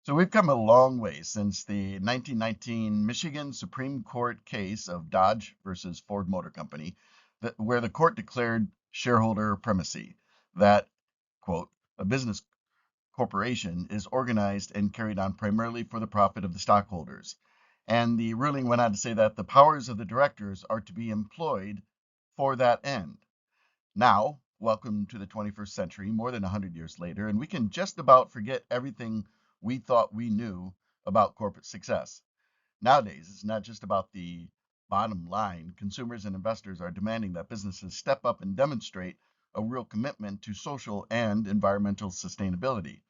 So we've come a long way since the 1919 Michigan Supreme Court case of Dodge versus Ford Motor Company, where the court declared shareholder primacy, that, quote, a business corporation is organized and carried on primarily for the profit of the stockholders. And the ruling went on to say that the powers of the directors are to be employed for that end. Now, welcome to the 21st century, more than 100 years later, and we can just about forget everything we thought we knew about corporate success. Nowadays, it's not just about the bottom line. Consumers and investors are demanding that businesses step up and demonstrate a real commitment to social and environmental sustainability.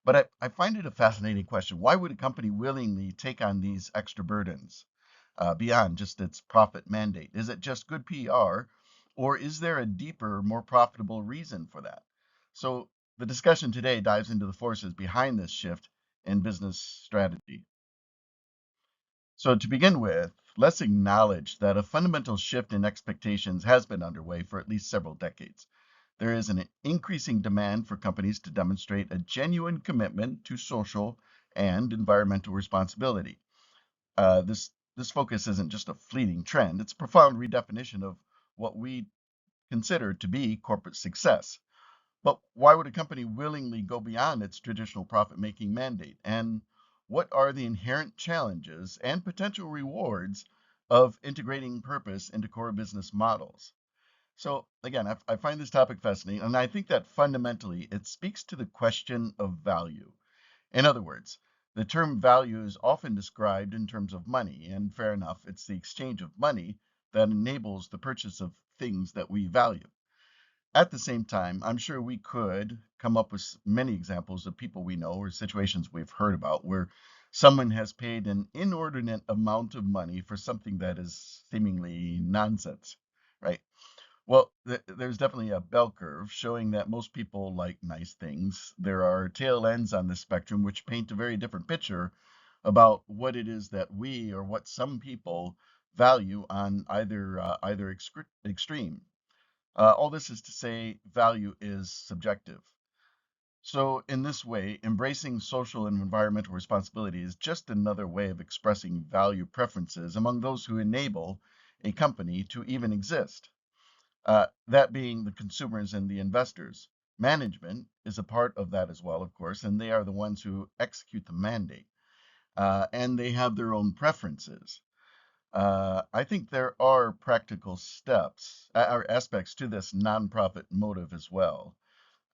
But I find it a fascinating question. Why would a company willingly take on these extra burdens beyond just its profit mandate? Is it just good PR, or is there a deeper, more profitable reason for that? So the discussion today dives into the forces behind this shift in business strategy. So to begin with, let's acknowledge that a fundamental shift in expectations has been underway for at least several decades. There is an increasing demand for companies to demonstrate a genuine commitment to social and environmental responsibility. This focus isn't just a fleeting trend; it's a profound redefinition of what we consider to be corporate success. But why would a company willingly go beyond its traditional profit-making mandate? And what are the inherent challenges and potential rewards of integrating purpose into core business models? So again, I find this topic fascinating, and I think that fundamentally it speaks to the question of value. In other words, the term value is often described in terms of money, and fair enough, it's the exchange of money that enables the purchase of things that we value. At the same time, I'm sure we could come up with many examples of people we know or situations we've heard about where someone has paid an inordinate amount of money for something that is seemingly nonsense, right? Well, there's definitely a bell curve showing that most people like nice things. There are tail ends on the spectrum which paint a very different picture about what it is that we or what some people value on either extreme. All this is to say, value is subjective. So, in this way, embracing social and environmental responsibility is just another way of expressing value preferences among those who enable a company to even exist. That being the consumers and the investors. Management is a part of that as well, of course, and they are the ones who execute the mandate, and they have their own preferences. I think there are practical steps or aspects to this nonprofit motive as well.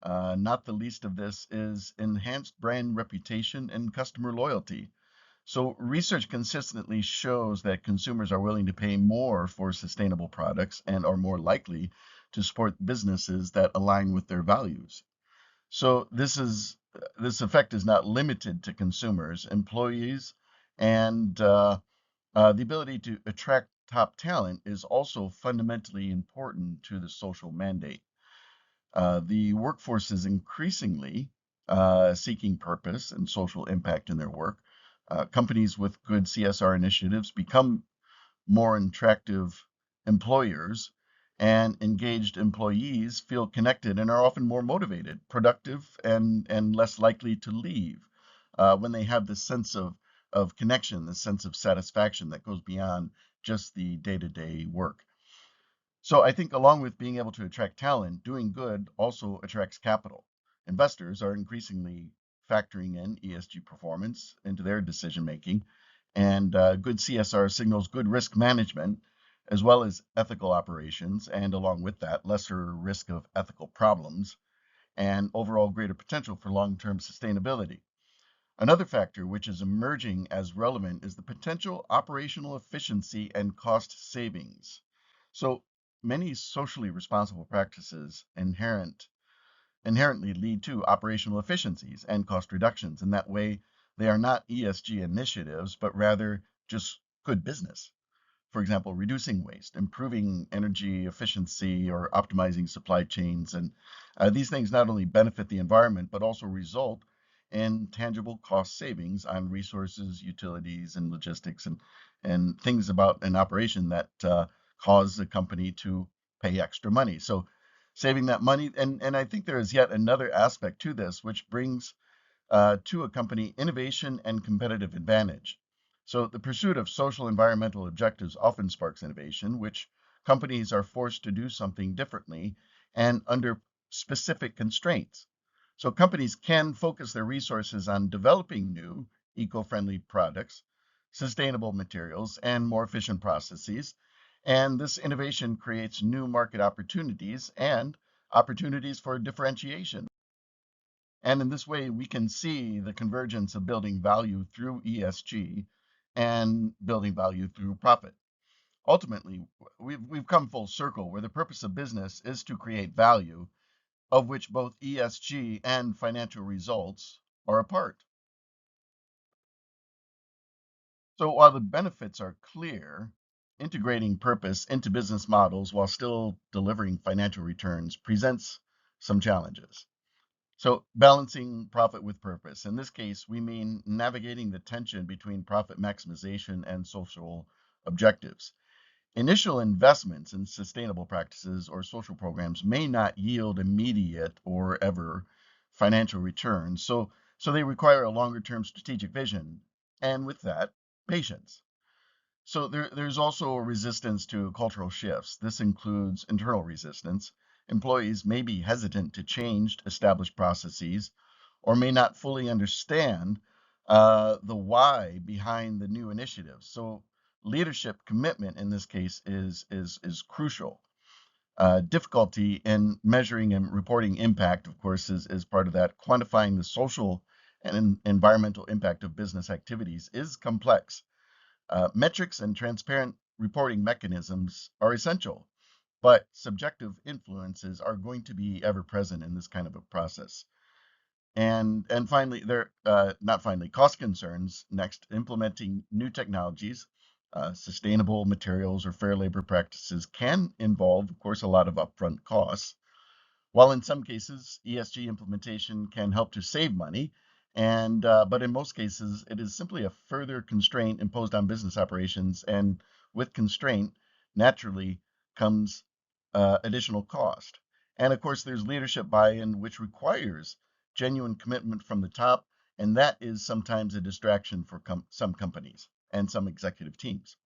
Not the least of this is enhanced brand reputation and customer loyalty. So, research consistently shows that consumers are willing to pay more for sustainable products and are more likely to support businesses that align with their values. So, this effect is not limited to consumers, employees, and the ability to attract top talent is also fundamentally important to the social mandate. The workforce is increasingly seeking purpose and social impact in their work. Companies with good CSR initiatives become more attractive employers, and engaged employees feel connected and are often more motivated, productive, and less likely to leave when they have this sense of connection, this sense of satisfaction that goes beyond just the day-to-day work. So I think along with being able to attract talent, doing good also attracts capital. Investors are increasingly factoring in ESG performance into their decision making, and good CSR signals good risk management as well as ethical operations, and along with that, lesser risk of ethical problems and overall greater potential for long-term sustainability. Another factor which is emerging as relevant is the potential operational efficiency and cost savings. So many socially responsible practices inherently lead to operational efficiencies and cost reductions. In that way, they are not ESG initiatives, but rather just good business. For example, reducing waste, improving energy efficiency, or optimizing supply chains. And these things not only benefit the environment, but also result in tangible cost savings on resources, utilities, and logistics, and things about an operation that cause the company to pay extra money. So saving that money, and I think there is yet another aspect to this, which brings to a company innovation and competitive advantage. So the pursuit of social environmental objectives often sparks innovation, which companies are forced to do something differently and under specific constraints. So companies can focus their resources on developing new eco-friendly products, sustainable materials, and more efficient processes. And this innovation creates new market opportunities and opportunities for differentiation. And in this way, we can see the convergence of building value through ESG and building value through profit. Ultimately, we've come full circle where the purpose of business is to create value, of which both ESG and financial results are a part. So while the benefits are clear, integrating purpose into business models while still delivering financial returns presents some challenges. So balancing profit with purpose. In this case, we mean navigating the tension between profit maximization and social objectives. Initial investments in sustainable practices or social programs may not yield immediate or ever financial returns. So they require a longer term strategic vision. And with that, patience. So there's also a resistance to cultural shifts. This includes internal resistance. Employees may be hesitant to change established processes or may not fully understand the why behind the new initiatives. So leadership commitment in this case is crucial. Difficulty in measuring and reporting impact, of course, is part of that. Quantifying the social and environmental impact of business activities is complex. Metrics and transparent reporting mechanisms are essential, but subjective influences are going to be ever present in this kind of a process. And finally, there not finally, cost concerns. Next, implementing new technologies, sustainable materials, or fair labor practices can involve, of course, a lot of upfront costs. While in some cases, ESG implementation can help to save money, and but in most cases, it is simply a further constraint imposed on business operations, and with constraint, naturally comes additional cost. And of course, there's leadership buy-in, which requires genuine commitment from the top, and that is sometimes a distraction for some companies and some executive teams.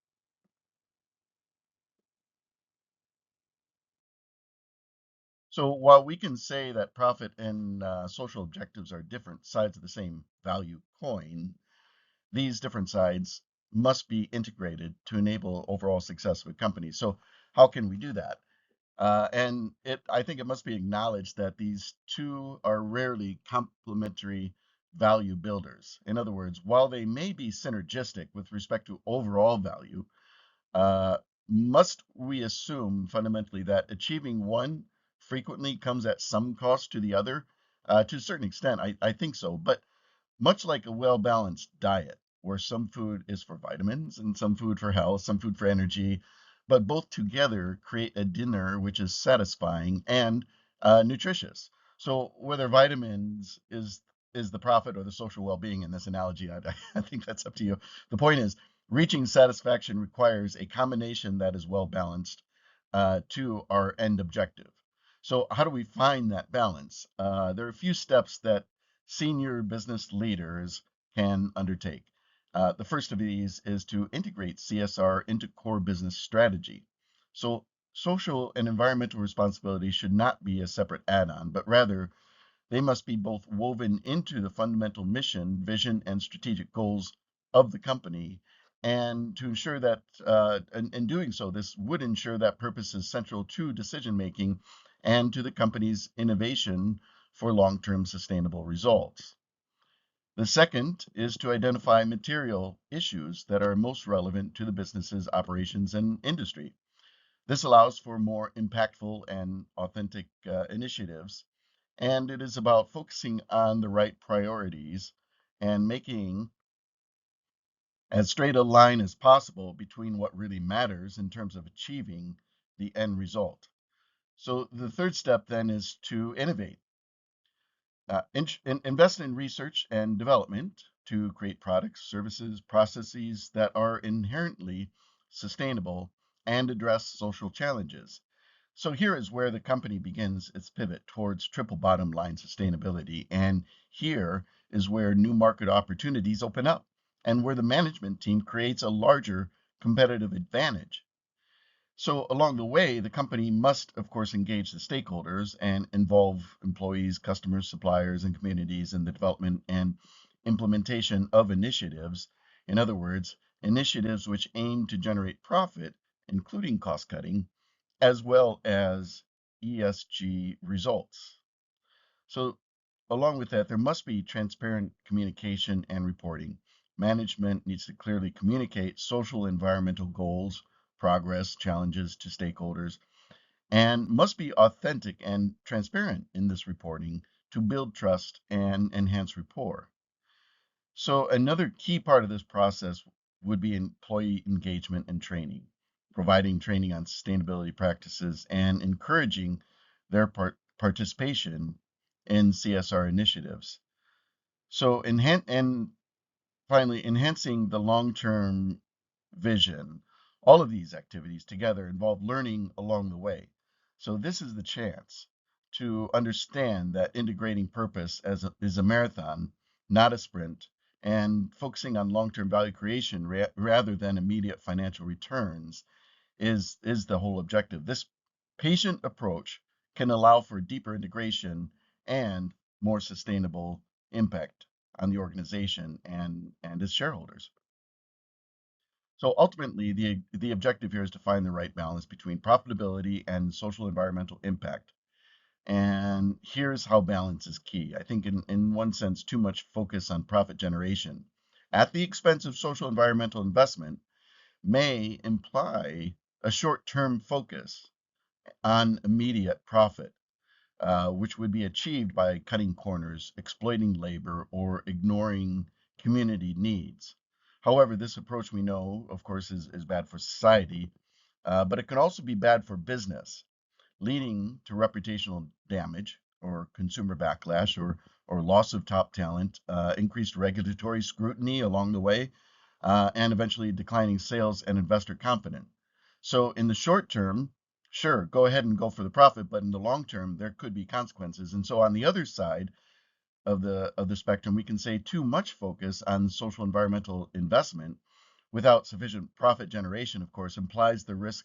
So while we can say that profit and social objectives are different sides of the same value coin, these different sides must be integrated to enable overall success of a company. So how can we do that? I think it must be acknowledged that these two are rarely complementary value builders. In other words, while they may be synergistic with respect to overall value, uh, must we assume fundamentally that achieving one frequently comes at some cost to the other? To a certain extent, I think so. But much like a well balanced diet, where some food is for vitamins and some food for health, some food for energy, but both together create a dinner which is satisfying and nutritious. So whether vitamins is the profit or the social well-being in this analogy, I think that's up to you. The point is, reaching satisfaction requires a combination that is well balanced to our end objective. So how do we find that balance? There are a few steps that senior business leaders can undertake. The first of these is to integrate CSR into core business strategy. So social and environmental responsibility should not be a separate add-on, but rather they must be both woven into the fundamental mission, vision, and strategic goals of the company. And to ensure that, in doing so, this would ensure that purpose is central to decision making and to the company's innovation for long term sustainable results. The second is to identify material issues that are most relevant to the business's operations and industry. This allows for more impactful and authentic initiatives, and it is about focusing on the right priorities and making as straight a line as possible between what really matters in terms of achieving the end result. So the third step then is to innovate. Invest in research and development to create products, services, processes that are inherently sustainable and address social challenges. So here is where the company begins its pivot towards triple bottom line sustainability. And here is where new market opportunities open up and where the management team creates a larger competitive advantage. So along the way, the company must, of course, engage the stakeholders and involve employees, customers, suppliers, and communities in the development and implementation of initiatives. In other words, initiatives which aim to generate profit, including cost cutting, as well as ESG results. So, along with that, there must be transparent communication and reporting. Management needs to clearly communicate social environmental goals, progress, challenges to stakeholders, and must be authentic and transparent in this reporting to build trust and enhance rapport. So, another key part of this process would be employee engagement and training, providing training on sustainability practices and encouraging their participation in CSR initiatives. So, and finally, enhancing the long term vision. All of these activities together involve learning along the way. So, this is the chance to understand that integrating purpose is a marathon, not a sprint, and focusing on long term value creation rather than immediate financial returns is the whole objective. This patient approach can allow for deeper integration and more sustainable impact on the organization and its shareholders. So ultimately, the objective here is to find the right balance between profitability and social environmental impact. And here's how balance is key. I think in one sense, too much focus on profit generation at the expense of social environmental investment may imply a short-term focus on immediate profit, which would be achieved by cutting corners, exploiting labor, or ignoring community needs. However, this approach we know, of course, is bad for society, but it can also be bad for business, leading to reputational damage or consumer backlash or loss of top talent, increased regulatory scrutiny along the way, and eventually declining sales and investor confidence. So in the short term, sure, go ahead and go for the profit, but in the long term, there could be consequences. And so on the other side of the spectrum, we can say too much focus on social environmental investment without sufficient profit generation, of course, implies the risk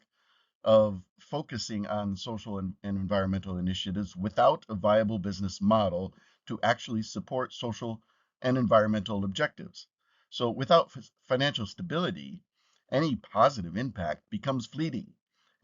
of focusing on social and environmental initiatives without a viable business model to actually support social and environmental objectives. So, without financial stability, any positive impact becomes fleeting,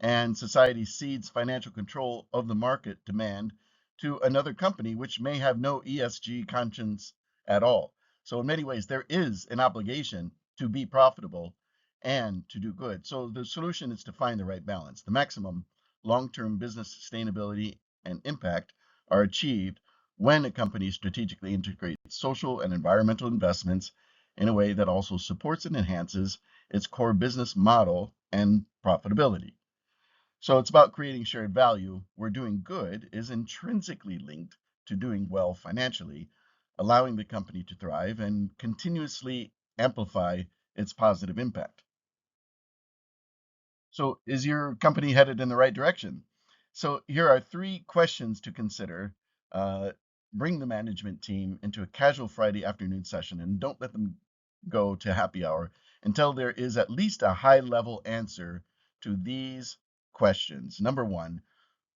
and society cedes financial control of the market demand to another company which may have no ESG conscience at all. So, in many ways, there is an obligation to be profitable and to do good. So the solution is to find the right balance. The maximum long-term business sustainability and impact are achieved when a company strategically integrates social and environmental investments in a way that also supports and enhances its core business model and profitability. So it's about creating shared value where doing good is intrinsically linked to doing well financially, allowing the company to thrive and continuously amplify its positive impact. So, is your company headed in the right direction? So, here are three questions to consider. Uh, Bring the management team into a casual Friday afternoon session and don't let them go to happy hour until there is at least a high level answer to these questions. Number one,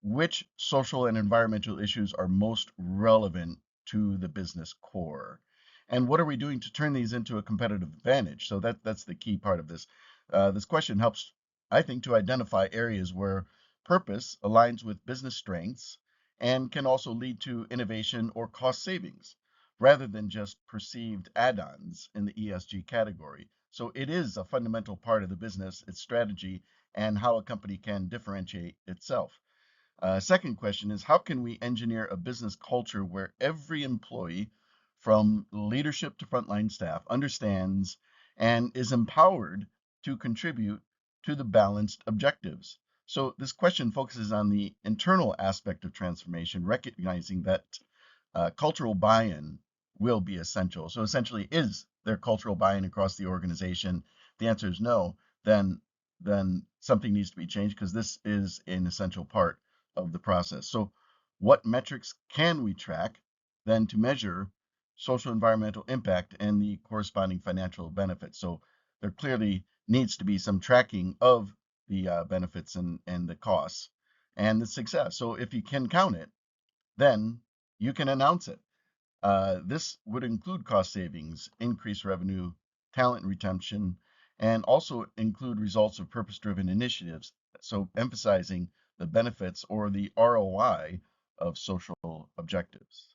which social and environmental issues are most relevant to the business core? And what are we doing to turn these into a competitive advantage? So that's the key part of this. This question helps, I think, to identify areas where purpose aligns with business strengths and can also lead to innovation or cost savings rather than just perceived add-ons in the ESG category. So it is a fundamental part of the business, its strategy, and how a company can differentiate itself. Second question is how can we engineer a business culture where every employee, from leadership to frontline staff, understands and is empowered to contribute to the balanced objectives? So, this question focuses on the internal aspect of transformation, recognizing that cultural buy in will be essential. So, essentially, is there cultural buy in across the organization? The answer is no. Then something needs to be changed because this is an essential part of the process. So, what metrics can we track then to measure social environmental impact, and the corresponding financial benefits. So there clearly needs to be some tracking of the benefits and the costs and the success. So if you can count it, then you can announce it. This would include cost savings, increased revenue, talent retention, and also include results of purpose-driven initiatives. So emphasizing the benefits or the ROI of social objectives.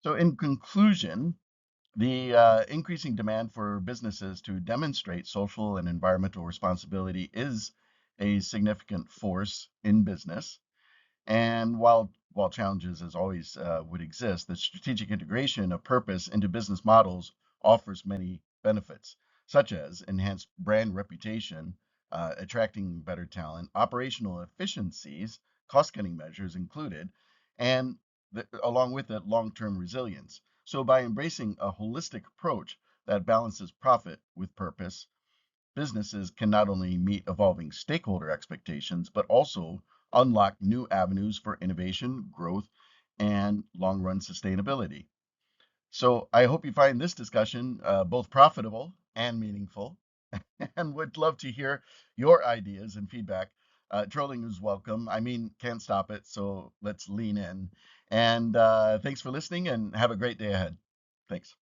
So in conclusion, the increasing demand for businesses to demonstrate social and environmental responsibility is a significant force in business. And while challenges as always would exist, the strategic integration of purpose into business models offers many benefits, such as enhanced brand reputation, attracting better talent, operational efficiencies, cost-cutting measures included, and along with it, long-term resilience. So by embracing a holistic approach that balances profit with purpose, businesses can not only meet evolving stakeholder expectations, but also unlock new avenues for innovation, growth, and long run sustainability. So I hope you find this discussion both profitable and meaningful, and would love to hear your ideas and feedback. Trolling is welcome. I mean, can't stop it, so let's lean in. And thanks for listening and have a great day ahead. Thanks.